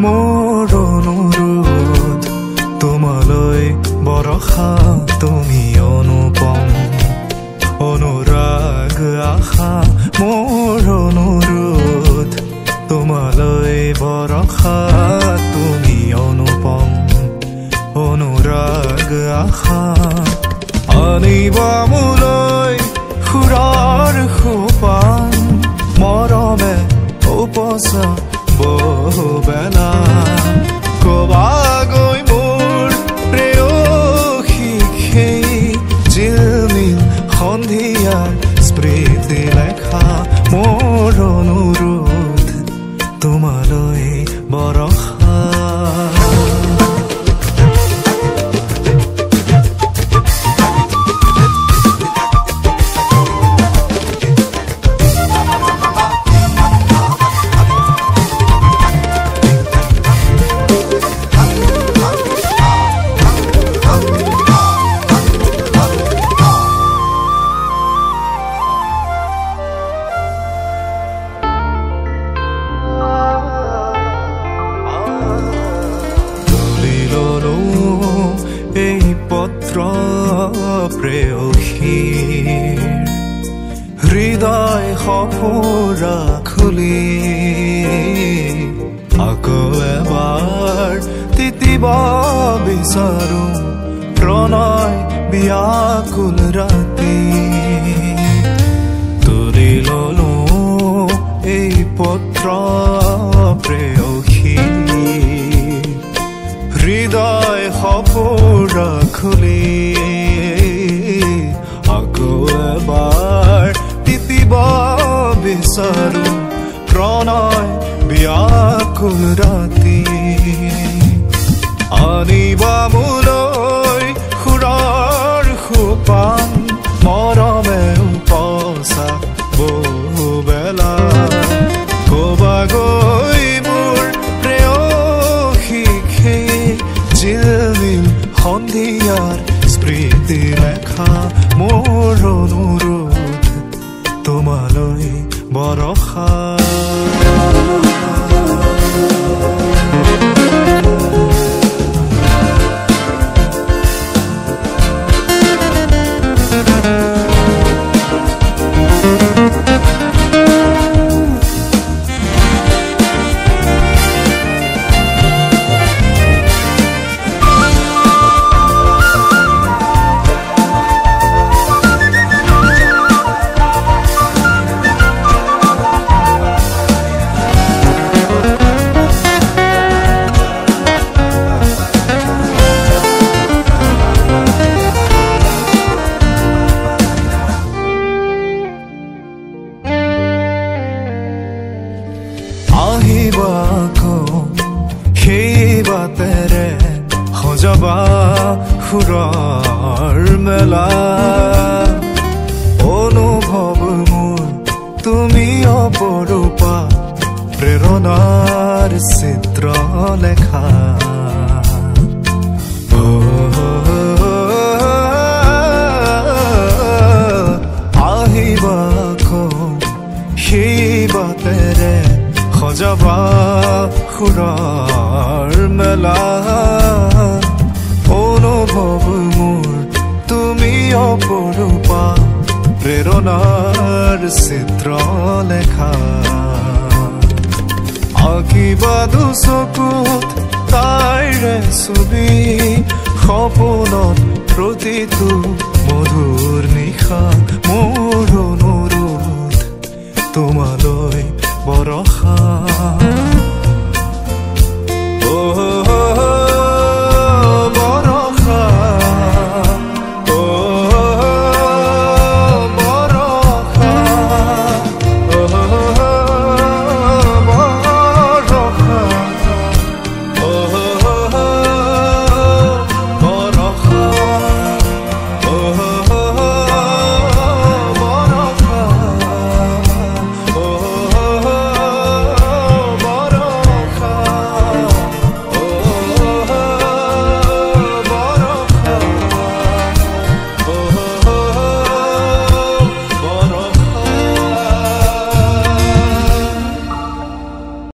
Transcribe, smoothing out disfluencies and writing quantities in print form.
মোৰ অনুৰোধ তোমালৈ বৰষা তুমি অনুপম অনুৰাগ আশা মোৰ অনুৰোধ তোমালৈ বৰষা তুমি অনুপম অনুৰাগ আশা আনিবা মোলৈ সুৰৰ সোপান মৰমে উপচা বহুবেলা কবা গৈ মোৰ প্ৰেয়সী সেই জিলমিল সন্ধিয়াৰ স্মৃতি লেখা মোৰ অনুৰোধ তোমালৈ বৰষা প্ৰেয়সীৰ হৃদয় সপোৰা খুলি আকৌ এবাৰ তিতিব বিচাৰো প্ৰণয় ব্যাকুল ৰাতি তুলি ললো এই পত্ৰ প্ৰেয়সী হৃদয় সপোৰা খুলি আকৌ এবাৰ তিতিব বিচাৰো প্ৰণয় ব্যাকুল ৰাতি আনিবা মোলৈ সুৰৰ সোপান মৰমে উপচা বহুবেলা কবা গৈ মোৰ প্ৰেয়সী সেই জিলমিল সন্ধিয়াৰ স্মৃতি লেখা মোৰ অনুৰোধ তোমালৈ বৰষা সেই বাটেৰে সজাবা সুৰৰ মেলা অনুভৱ মোৰ তুমি অপৰূপা প্ৰেৰণাৰ চিত্ৰ লেখা আহিবা সেই বাটেৰে সজাবা সুৰৰ মেলা অনুভৱ মোৰ তুমি অপৰূপা প্ৰেৰণাৰ চিত্ৰ লেখা আঁকিবা দুচকুত তাইৰে ছবি সপোনত প্ৰতিটো মধুৰ নিশা মোৰ অনুৰোধ তোমালৈ বৰষা